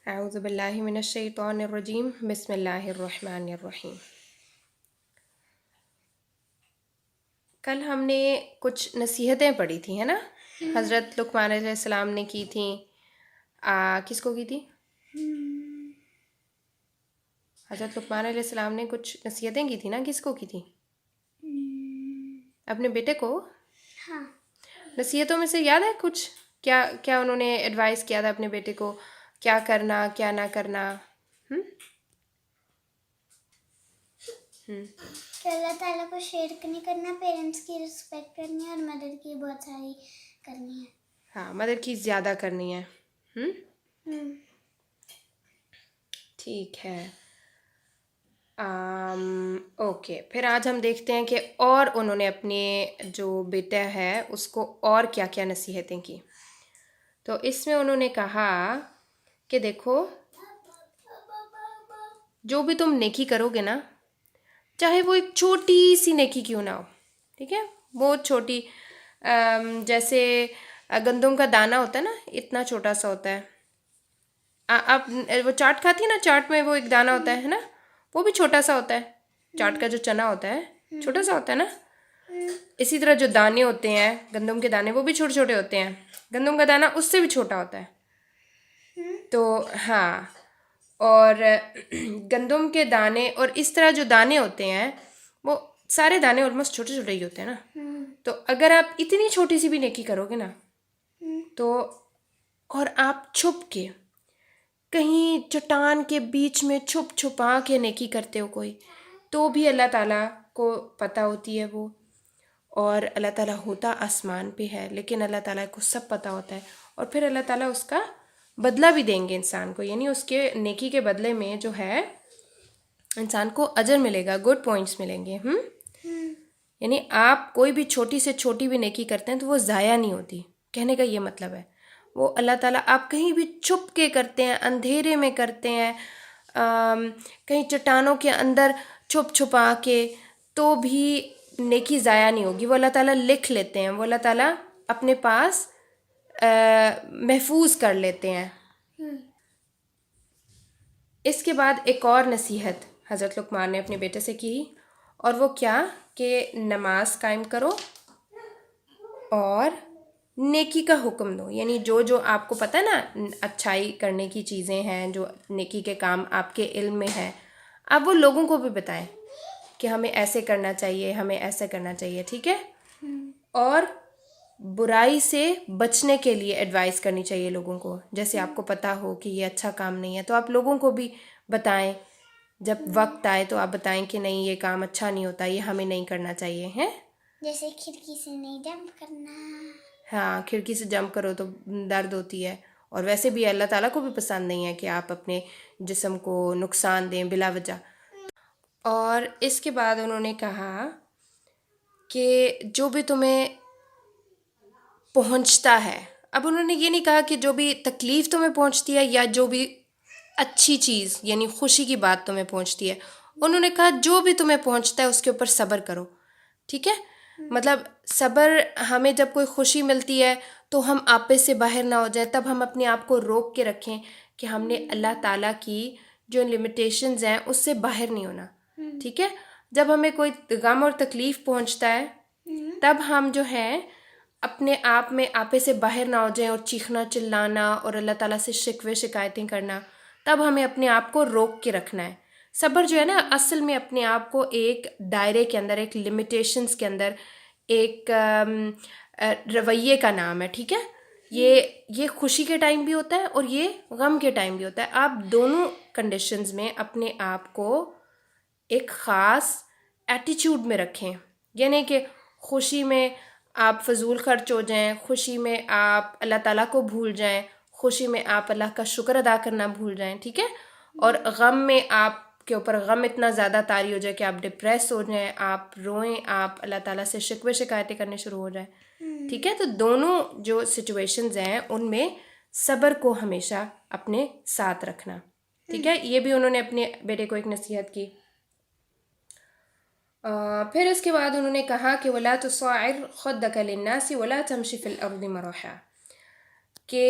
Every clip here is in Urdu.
اعوذ باللہ من الشیطان الرجیم بسم اللہ الرحمن الرحیم۔ کل ہم نے کچھ نصیحتیں پڑھی تھیں، ہے نا؟ حضرت لقمان علیہ السلام نے کی تھیں۔ کس کو کی تھی؟ حضرت لقمان علیہ السلام نے کچھ نصیحتیں کی تھی نا، کس کو کی تھی؟ اپنے بیٹے کو؟ ہاں۔ نصیحتوں میں سے یاد ہے کچھ؟ کیا انہوں نے ایڈوائز کیا تھا اپنے بیٹے کو، کیا کرنا کیا نہ کرنا؟ کہ اللہ تعالیٰ کو شرک نہیں کرنا، پیرنٹس کی رسپیکٹ کرنی ہے اور مدر کی بہت ساری کرنی ہے۔ ہاں، مدر کی زیادہ کرنی ہے۔ ٹھیک ہے۔ اوکے، پھر آج ہم دیکھتے ہیں کہ اور انہوں نے اپنے جو بیٹا ہے اس کو اور کیا کیا نصیحتیں کی۔ تو اس میں انہوں نے کہا کہ دیکھو، جو بھی تم نیکی کرو گے نا، چاہے وہ ایک چھوٹی سی نیکی کیوں نہ ہو، ٹھیک ہے، بہت چھوٹی، جیسے گندم کا دانہ ہوتا ہے نا، اتنا چھوٹا سا ہوتا ہے۔ آپ وہ چاٹ کھاتی ہیں نا، چاٹ میں وہ ایک دانہ ہوتا ہے نا، وہ بھی چھوٹا سا ہوتا ہے۔ چاٹ کا جو چنا ہوتا ہے چھوٹا سا ہوتا ہے نا، اسی طرح جو دانے ہوتے ہیں گندم کے دانے، وہ بھی چھوٹے چھوٹے ہوتے ہیں۔ گندم کا دانہ اس سے بھی چھوٹا ہوتا ہے۔ تو ہاں، اور گندم کے دانے اور اس طرح جو دانے ہوتے ہیں، وہ سارے دانے آلموسٹ چھوٹے چھوٹے ہی ہوتے ہیں نا۔ تو اگر آپ اتنی چھوٹی سی بھی نیکی کرو گے نا، تو اور آپ چھپ کے کہیں چٹان کے بیچ میں چھپ چھپا کے نیکی کرتے ہو کوئی، تو بھی اللہ تعالیٰ کو پتہ ہوتی ہے وہ، اور اللہ تعالیٰ ہوتا آسمان پہ ہے، لیکن اللہ تعالیٰ کو سب پتہ ہوتا ہے، اور پھر اللہ تعالیٰ اس کا بدلہ بھی دیں گے انسان کو، یعنی اس کے نیکی کے بدلے میں جو ہے انسان کو اجر ملے گا، گڈ پوائنٹس ملیں گے۔ یعنی آپ کوئی بھی چھوٹی سے چھوٹی بھی نیکی کرتے ہیں تو وہ ضائع نہیں ہوتی، کہنے کا یہ مطلب ہے۔ وہ اللہ تعالیٰ آپ کہیں بھی چھپ کے کرتے ہیں، اندھیرے میں کرتے ہیں، کہیں چٹانوں کے اندر چھپ چھپا کے، تو بھی نیکی ضائع نہیں ہوگی، وہ اللہ تعالیٰ لکھ لیتے ہیں، وہ اللہ تعالیٰ اپنے پاس محفوظ کر لیتے ہیں۔ اس کے بعد ایک اور نصیحت حضرت لقمان نے اپنے بیٹے سے کی، اور وہ کیا کہ نماز قائم کرو اور نیکی کا حکم دو، یعنی جو آپ کو پتہ ہے نا اچھائی کرنے کی چیزیں ہیں، جو نیکی کے کام آپ کے علم میں ہیں، آپ وہ لوگوں کو بھی بتائیں کہ ہمیں ایسے کرنا چاہیے، ہمیں ایسے کرنا چاہیے، ٹھیک ہے؟ اور برائی سے بچنے کے لیے ایڈوائز کرنی چاہیے لوگوں کو، جیسے آپ کو پتہ ہو کہ یہ اچھا کام نہیں ہے تو آپ لوگوں کو بھی بتائیں، جب وقت آئے تو آپ بتائیں کہ نہیں، یہ کام اچھا نہیں ہوتا، یہ ہمیں نہیں کرنا چاہیے، ہیں؟ جیسے کھڑکی سے نہیں جمپ کرنا۔ ہاں، کھڑکی سے جمپ کرو تو درد ہوتی ہے، اور ویسے بھی اللہ تعالیٰ کو بھی پسند نہیں ہے کہ آپ اپنے جسم کو نقصان دیں بلا وجہ۔ اور اس کے بعد انہوں نے کہا کہ جو بھی تمہیں پہنچتا ہے، اب انہوں نے یہ نہیں کہا کہ جو بھی تکلیف تمہیں پہنچتی ہے یا جو بھی اچھی چیز یعنی خوشی کی بات تمہیں پہنچتی ہے، انہوں نے کہا جو بھی تمہیں پہنچتا ہے اس کے اوپر صبر کرو، ٹھیک ہے؟ مطلب صبر، ہمیں جب کوئی خوشی ملتی ہے تو ہم آپے سے باہر نہ ہو جائیں، تب ہم اپنے آپ کو روک کے رکھیں کہ ہم نے اللہ تعالیٰ کی جو لمیٹیشنز ہیں اس سے باہر نہیں ہونا، ٹھیک ہے؟ جب ہمیں کوئی غم اور تکلیف پہنچتا ہے تب ہم جو ہے اپنے آپ میں آپے سے باہر نہ ہو جائیں اور چیخنا چلانا اور اللہ تعالیٰ سے شکوے شکایتیں کرنا، تب ہمیں اپنے آپ کو روک کے رکھنا ہے۔ صبر جو ہے نا، اصل میں اپنے آپ کو ایک دائرے کے اندر، ایک لمیٹیشنز کے اندر، ایک رویے کا نام ہے، ٹھیک ہے؟ یہ خوشی کے ٹائم بھی ہوتا ہے اور یہ غم کے ٹائم بھی ہوتا ہے۔ آپ دونوں کنڈیشنز میں اپنے آپ کو ایک خاص ایٹیچیوڈ میں رکھیں، یعنی کہ خوشی میں آپ فضول خرچ ہو جائیں، خوشی میں آپ اللہ تعالیٰ کو بھول جائیں، خوشی میں آپ اللہ کا شکر ادا کرنا بھول جائیں، ٹھیک ہے؟ اور غم میں آپ کے اوپر غم اتنا زیادہ طاری ہو جائے کہ آپ ڈپریس ہو جائیں، آپ روئیں، آپ اللہ تعالیٰ سے شکوے شکایتیں کرنے شروع ہو جائیں، ٹھیک ہے؟ تو دونوں جو سچویشنز ہیں ان میں صبر کو ہمیشہ اپنے ساتھ رکھنا، ٹھیک ہے؟ یہ بھی انہوں نے اپنے بیٹے کو ایک نصیحت کی۔ پھر اس کے بعد انہوں نے کہا کہ وَلَا تُصَعِّرْ خَدَّكَ لِلنَّاسِ وَلَا تَمْشِ فِي الْأَرْضِ مَرَحًا، کہ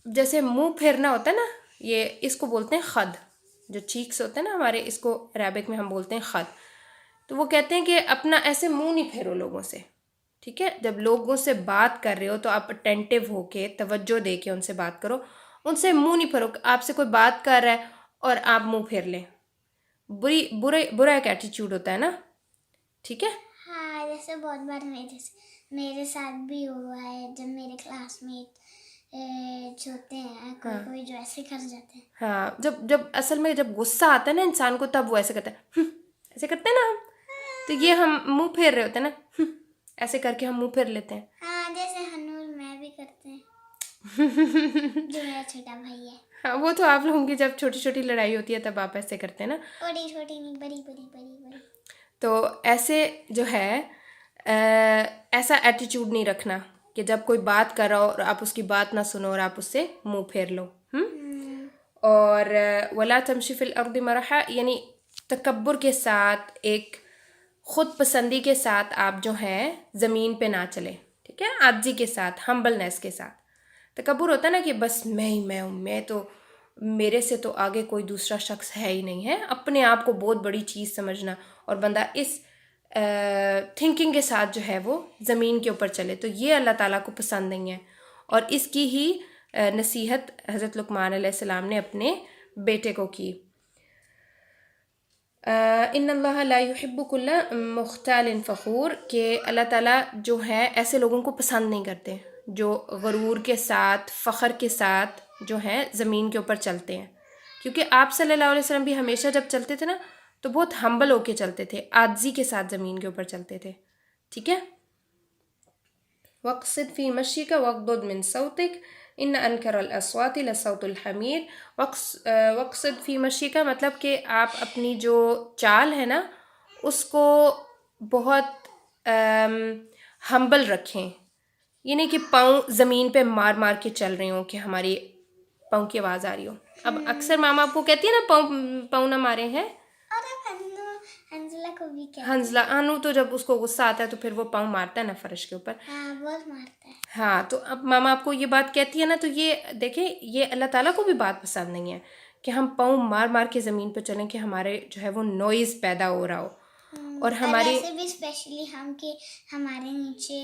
جیسے منہ پھیرنا ہوتا ہے نا، یہ اس کو بولتے ہیں خد، جو چیکس ہوتے ہیں نا ہمارے، اس کو عربک میں ہم بولتے ہیں خد. تو وہ کہتے ہیں کہ اپنا ایسے منہ نہیں پھیرو لوگوں سے، ٹھیک ہے. جب لوگوں سے بات کر رہے ہو تو آپ اٹینٹیو ہو کے توجہ دے کے ان سے بات کرو، ان سے منہ نہیں پھیرو. آپ سے کوئی بات کر رہا ہے اور آپ منہ پھیر لیں، برا ایک ایٹیچیوڈ ہوتا ہے نا، ٹھیک ہے. ہاں جیسے بہت بار میرے ساتھ بھی ہوا ہے، جب میرے کلاس میٹ ہوتے ہیں کوئی جو ایسے کر جاتے ہیں. ہاں، جب اصل میں جب غصہ آتا ہے نا انسان کو، تب وہ ایسے کرتا ہے، ایسے کرتے ہیں نا ہم. تو یہ ہم منہ پھیر رہے ہوتے ہیں نا، ایسے کر کے ہم منہ پھیر لیتے ہیں. ہاں جیسے ہنور میں بھی کرتے ہیں، جو میرا چھوٹا بھائی ہے. ہاں وہ تو آپ لوگوں کی جب چھوٹی چھوٹی لڑائی ہوتی ہے تب آپ ایسے کرتے ہیں نا. چھوٹی چھوٹی نہیں، بڑی بڑی بڑی بڑی. تو ایسے جو ہے ایسا ایٹیچیوڈ نہیں رکھنا کہ جب کوئی بات کر رہا ہو اور آپ اس کی بات نہ سنو اور آپ اس سے منہ پھیر لو. اور ولا تمشی فی الارض مرحا، یعنی تکبر کے ساتھ، ایک خود پسندی کے ساتھ آپ جو ہیں زمین پہ نہ چلے، ٹھیک ہے. عاجزی کے ساتھ، ہمبلنس کے ساتھ. تکبر ہوتا ہے نا کہ بس میں ہی میں ہوں، میں تو، میرے سے تو آگے کوئی دوسرا شخص ہے ہی نہیں ہے، اپنے آپ کو بہت بڑی چیز سمجھنا. اور بندہ اس تھنکنگ کے ساتھ جو ہے وہ زمین کے اوپر چلے، تو یہ اللہ تعالیٰ کو پسند نہیں ہے. اور اس کی ہی نصیحت حضرت لقمان علیہ السلام نے اپنے بیٹے کو کی. ان اللہ لا يحب كل مختال فخور، کہ اللہ تعالیٰ جو ہے ایسے لوگوں کو پسند نہیں کرتے جو غرور کے ساتھ، فخر کے ساتھ جو ہیں زمین کے اوپر چلتے ہیں. کیونکہ آپ صلی اللہ علیہ وسلم بھی ہمیشہ جب چلتے تھے نا تو بہت ہمبل ہو کے چلتے تھے، عاجزی کے ساتھ زمین کے اوپر چلتے تھے، ٹھیک ہے. وقصد فی مشیک واغضض من صوتک ان انکر الاصوات لصوت الحمیر. وقصد فی مشیک مطلب کہ آپ اپنی جو چال ہے نا اس کو بہت ہمبل رکھیں، یہ نہیں کہ پاؤں زمین پہ مار مار کے چل رہے ہوں کہ ہماری پاؤں کی آواز آ رہی ہو. اب اکثر ماما آپ کو کہتی ہے نا پاؤں نہ مارے ہیں. اور اب حنزلہ کو بھی کہتے حنزلہ انو تو جب اس کو غصہ آتا ہے تو پھر وہ پاؤں مارتا ہے نا فرش کے اوپر. ہاں بہت مارتا ہے. ہاں تو اب ماما آپ کو یہ بات کہتی ہے نا، تو یہ دیکھیں یہ اللہ تعالیٰ کو بھی بات پسند نہیں ہے کہ ہم پاؤں مار مار کے زمین پہ چلیں کہ ہمارے جو ہے وہ نوائز پیدا ہو رہا ہو. اور ہماری ویسے بھی اسپیشلی ہم کہ ہمارے نیچے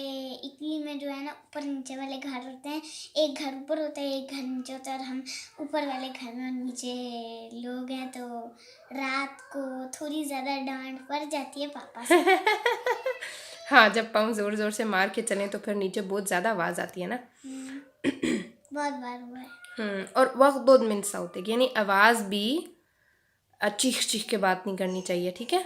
اٹلی میں جو ہے نا اوپر نیچے والے گھر ہوتے ہیں، ایک گھر اوپر ہوتا ہے ایک گھر نیچے ہوتا ہے، اور ہم اوپر والے گھر میں اور نیچے لوگ ہیں، تو رات کو تھوڑی زیادہ ڈانٹ پڑ جاتی ہے پاپا سے. ہاں جب پاؤں زور زور سے مار کے چلیں تو پھر نیچے بہت زیادہ آواز آتی ہے نا. بہت بار ہوا ہے. اور وغضض من صوتک، یعنی آواز بھی چیخ چیخ کے بات نہیں کرنی چاہیے، ٹھیک ہے.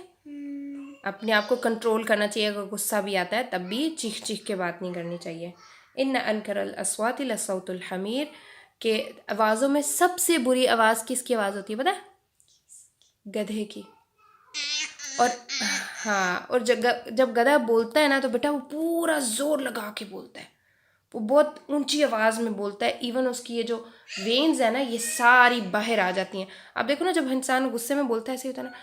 اپنے آپ کو کنٹرول کرنا چاہیے، اگر غصہ بھی آتا ہے تب بھی چیخ چیخ کے بات نہیں کرنی چاہیے. ان انکر الاصوات لصوت الحمیر، کہ آوازوں میں سب سے بری آواز کس کی آواز ہوتی ہے پتہ ہے؟ گدھے کی. اور ہاں، اور جب گدھا بولتا ہے نا تو بیٹا وہ پورا زور لگا کے بولتا ہے، وہ بہت اونچی آواز میں بولتا ہے. ایون اس کی یہ جو وینز ہیں نا یہ ساری باہر آ جاتی ہیں. اب دیکھو نا جب انسان غصے میں بولتا ہے ایسے ہوتا ہے نا،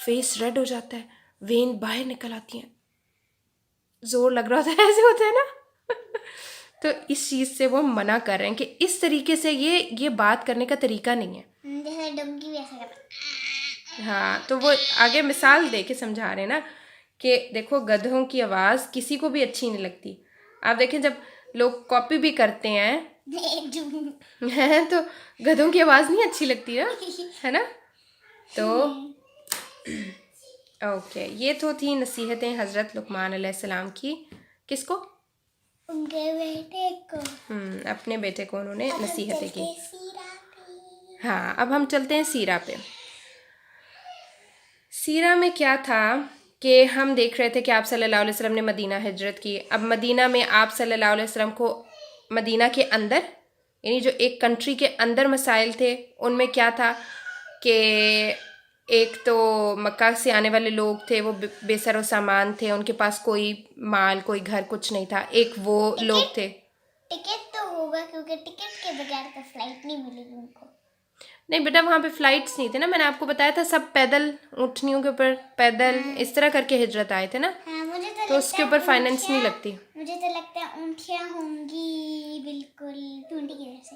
فیس ریڈ ہو جاتا ہے، وین باہر نکل آتی ہیں، زور لگ رہا ہوتا ہے، ایسے ہوتا ہے نا. تو اس چیز سے وہ منع کر رہے ہیں کہ اس طریقے سے یہ بات کرنے کا طریقہ نہیں ہے. جیسے ڈنکی بھی ایسا کرتا ہے. ہاں تو وہ آگے مثال دے کے سمجھا رہے ہیں نا کہ دیکھو گدھوں کی آواز کسی کو بھی اچھی نہیں لگتی. آپ دیکھیں جب لوگ کاپی بھی کرتے ہیں تو گدھوں کی آواز نہیں اچھی لگتی ہے نا. تو اوکے، یہ تو تھی نصیحتیں حضرت لقمان علیہ السلام کی. کس کو؟ ان کے بیٹے کو. اپنے بیٹے کو انہوں نے نصیحتیں کی. سیرا پہ. ہاں اب ہم چلتے ہیں سیرہ پہ. سیرہ میں کیا تھا کہ ہم دیکھ رہے تھے کہ آپ صلی اللہ علیہ وسلم نے مدینہ ہجرت کی. اب مدینہ میں آپ صلی اللہ علیہ وسلم کو مدینہ کے اندر، یعنی جو ایک کنٹری کے اندر مسائل تھے ان میں کیا تھا کہ ایک تو مکہ سے آنے والے لوگ تھے وہ بے سر و سامان تھے، ان کے پاس کوئی مال کوئی گھر کچھ نہیں تھا. ایک وہ لوگ تھے. ٹکٹ تو ہوگا کیونکہ ٹکٹ کے بغیر تو فلائٹ نہیں ملے گی ان کو. نہیں بیٹا وہاں پہ فلائٹس نہیں تھے نا، میں نے آپ کو بتایا تھا سب پیدل، اونٹنیوں کے اوپر پیدل اس طرح کر کے ہجرت آئے تھے نا. مجھے تو اس کے اوپر فائنینس نہیں لگتی. مجھے تو لگتا ہے اونٹیاں ہوں گی بالکل ٹونٹی کی جیسے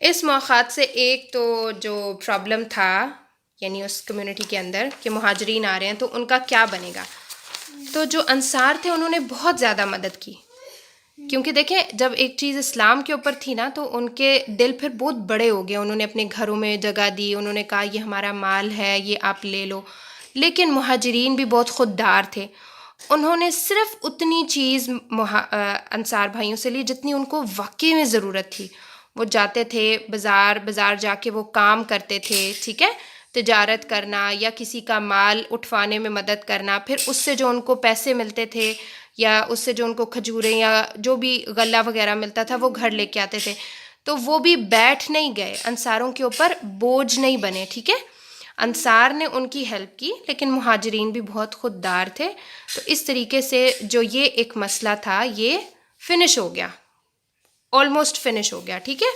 اس موقعات سے ایک تو جو پرابلم تھا یعنی اس کمیونٹی کے اندر کہ مہاجرین آ رہے ہیں تو ان کا کیا بنے گا، تو جو انصار تھے انہوں نے بہت زیادہ مدد کی، کیونکہ دیکھیں جب ایک چیز اسلام کے اوپر تھی نا تو ان کے دل پھر بہت بڑے ہو گئے، انہوں نے اپنے گھروں میں جگہ دی، انہوں نے کہا یہ ہمارا مال ہے، یہ آپ لے لو. لیکن مہاجرین بھی بہت خوددار تھے، انہوں نے صرف اتنی چیز انصار بھائیوں سے لی جتنی ان کو واقعی میں ضرورت تھی. وہ جاتے تھے بازار جا کے وہ کام کرتے تھے، ٹھیک ہے، تجارت کرنا یا کسی کا مال اٹھوانے میں مدد کرنا، پھر اس سے جو ان کو پیسے ملتے تھے یا اس سے جو ان کو کھجوریں یا جو بھی غلہ وغیرہ ملتا تھا وہ گھر لے کے آتے تھے. تو وہ بھی بیٹھ نہیں گئے، انصاروں کے اوپر بوجھ نہیں بنے، ٹھیک ہے. انصار نے ان کی ہیلپ کی لیکن مہاجرین بھی بہت خوددار تھے. تو اس طریقے سے جو یہ ایک مسئلہ تھا یہ فنش ہو گیا، آلموسٹ فنش ہو گیا، ٹھیک ہے.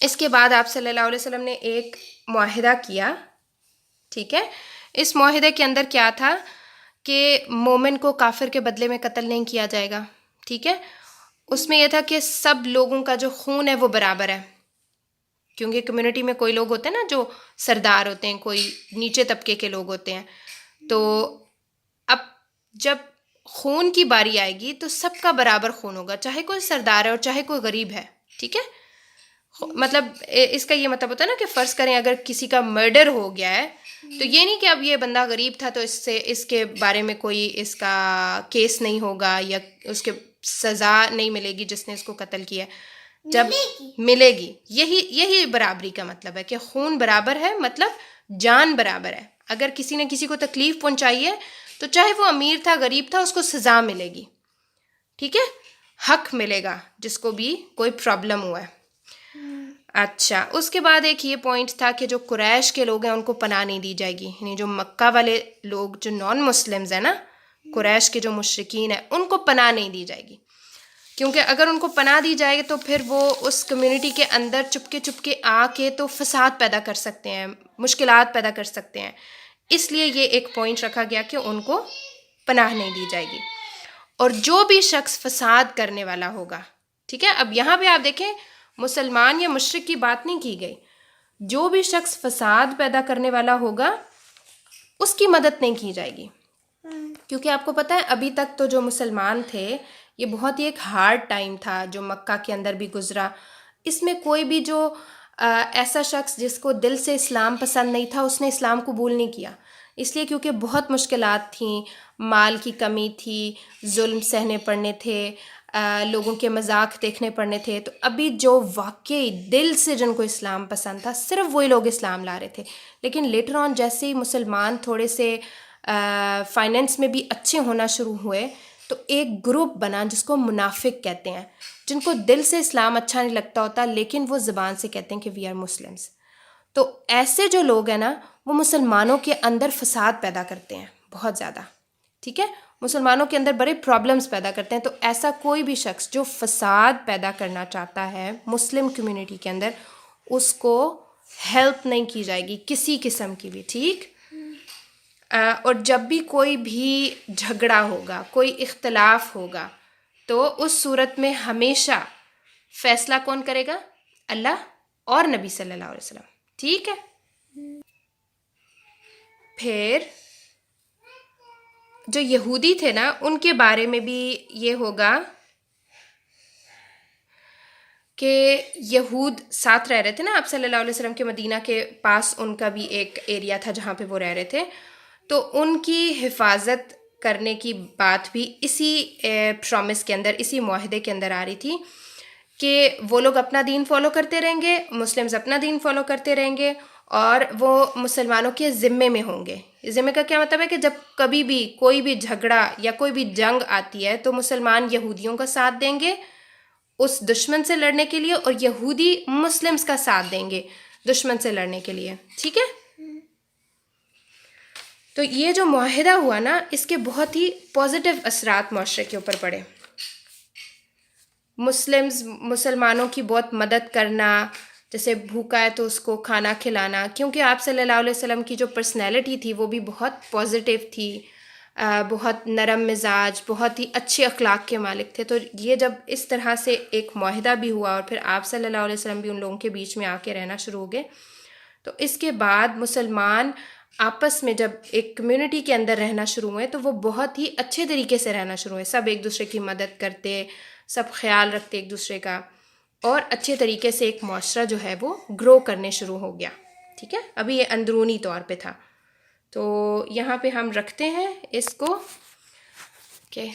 اس کے بعد آپ صلی اللہ علیہ وسلم نے ایک معاہدہ کیا، ٹھیک ہے. اس معاہدے کے اندر کیا تھا کہ مومن کو کافر کے بدلے میں قتل نہیں کیا جائے گا، ٹھیک ہے. اس میں یہ تھا کہ سب لوگوں کا جو خون ہے وہ برابر ہے، کیونکہ کمیونٹی میں کوئی لوگ ہوتے ہیں نا جو سردار ہوتے ہیں، کوئی نیچے طبقے کے لوگ ہوتے ہیں. تو اب جب خون کی باری آئے گی تو سب کا برابر خون ہوگا، چاہے کوئی سردار ہے اور چاہے کوئی غریب ہے، ٹھیک ہے. مطلب اس کا یہ مطلب ہوتا ہے نا کہ فرض کریں اگر کسی کا مرڈر ہو گیا ہے تو یہ نہیں کہ اب یہ بندہ غریب تھا تو اس کے بارے میں کوئی اس کا کیس نہیں ہوگا یا اس کے سزا نہیں ملے گی جس نے اس کو قتل کیا. جب ملے گی، یہی برابری کا مطلب ہے کہ خون برابر ہے، مطلب جان برابر ہے. اگر کسی نے کسی کو تکلیف پہنچائی ہے تو چاہے وہ امیر تھا غریب تھا اس کو سزا ملے گی، ٹھیک ہے، حق ملے گا جس کو بھی کوئی پرابلم ہوا ہے. اچھا، اس کے بعد ایک یہ پوائنٹ تھا کہ جو قریش کے لوگ ہیں ان کو پناہ نہیں دی جائے گی، یعنی جو مکہ والے لوگ جو نان مسلمز ہیں نا، قریش کے جو مشرکین ہیں ان کو پناہ نہیں دی جائے گی، کیونکہ اگر ان کو پناہ دی جائے تو پھر وہ اس کمیونٹی کے اندر چپکے آ کے تو فساد پیدا کر سکتے ہیں، مشکلات پیدا کر سکتے ہیں. اس لیے یہ ایک پوائنٹ رکھا گیا کہ ان کو پناہ نہیں دی جائے گی. اور جو بھی شخص فساد کرنے والا ہوگا، ٹھیک ہے، اب یہاں پہ آپ دیکھیں مسلمان یا مشرک کی بات نہیں کی گئی، جو بھی شخص فساد پیدا کرنے والا ہوگا اس کی مدد نہیں کی جائے گی. کیونکہ آپ کو پتہ ہے ابھی تک تو جو مسلمان تھے یہ بہت ہی ایک ہارڈ ٹائم تھا جو مکہ کے اندر بھی گزرا. اس میں کوئی بھی جو ایسا شخص جس کو دل سے اسلام پسند نہیں تھا اس نے اسلام قبول نہیں کیا، اس لیے کیونکہ بہت مشکلات تھیں، مال کی کمی تھی، ظلم سہنے پڑنے تھے، لوگوں کے مذاق دیکھنے پڑنے تھے. تو ابھی جو واقعی دل سے جن کو اسلام پسند تھا صرف وہی لوگ اسلام لا رہے تھے. لیکن لیٹر آن جیسے ہی مسلمان تھوڑے سے فائنینس میں بھی اچھے ہونا شروع ہوئے تو ایک گروپ بنا جس کو منافق کہتے ہیں، جن کو دل سے اسلام اچھا نہیں لگتا ہوتا لیکن وہ زبان سے کہتے ہیں کہ وی آر مسلمس. تو ایسے جو لوگ ہیں نا وہ مسلمانوں کے اندر فساد پیدا کرتے ہیں بہت زیادہ، ٹھیک ہے، مسلمانوں کے اندر بڑے پرابلمس پیدا کرتے ہیں. تو ایسا کوئی بھی شخص جو فساد پیدا کرنا چاہتا ہے مسلم کمیونٹی کے اندر اس کو ہیلپ نہیں کی جائے گی کسی قسم کی بھی، ٹھیک. اور جب بھی کوئی بھی جھگڑا ہوگا، کوئی اختلاف ہوگا تو اس صورت میں ہمیشہ فیصلہ کون کرے گا؟ اللہ اور نبی صلی اللہ علیہ وسلم، ٹھیک ہے. پھر جو یہودی تھے نا ان کے بارے میں بھی یہ ہوگا کہ یہود ساتھ رہ رہے تھے نا آپ صلی اللہ علیہ وسلم کے، مدینہ کے پاس ان کا بھی ایک ایریا تھا جہاں پہ وہ رہ رہے تھے. تو ان کی حفاظت کرنے کی بات بھی اسی پرومس کے اندر، اسی معاہدے کے اندر آ رہی تھی کہ وہ لوگ اپنا دین فالو کرتے رہیں گے، مسلمز اپنا دین فالو کرتے رہیں گے اور وہ مسلمانوں کے ذمے میں ہوں گے. ذمے کا کیا مطلب ہے کہ جب کبھی بھی کوئی بھی جھگڑا یا کوئی بھی جنگ آتی ہے تو مسلمان یہودیوں کا ساتھ دیں گے اس دشمن سے لڑنے کے لیے اور یہودی مسلمز کا ساتھ دیں گے دشمن سے لڑنے کے لیے، ٹھیک ہے. تو یہ جو معاہدہ ہوا نا اس کے بہت ہی پازیٹیو اثرات معاشرے کے اوپر پڑے. مسلمانوں کی بہت مدد کرنا، جیسے بھوکا ہے تو اس کو کھانا کھلانا، کیونکہ آپ صلی اللہ علیہ وسلم کی جو پرسنالٹی تھی وہ بھی بہت پازیٹیو تھی. بہت نرم مزاج، بہت ہی اچھے اخلاق کے مالک تھے. تو یہ جب اس طرح سے ایک معاہدہ بھی ہوا اور پھر آپ صلی اللہ علیہ وسلم بھی ان لوگوں کے بیچ میں آ کے رہنا شروع ہو گئے، تو اس کے بعد مسلمان آپس میں جب ایک کمیونٹی کے اندر رہنا شروع ہوئے تو وہ بہت ہی اچھے طریقے سے رہنا شروع ہوئے. سب ایک دوسرے کی مدد کرتے، سب خیال رکھتے ایک دوسرے کا، اور اچھے طریقے سے ایک معاشرہ جو ہے وہ گرو کرنے شروع ہو گیا. ٹھیک ہے، ابھی یہ اندرونی طور پہ تھا. تو یہاں پہ ہم رکھتے ہیں اس کو کہ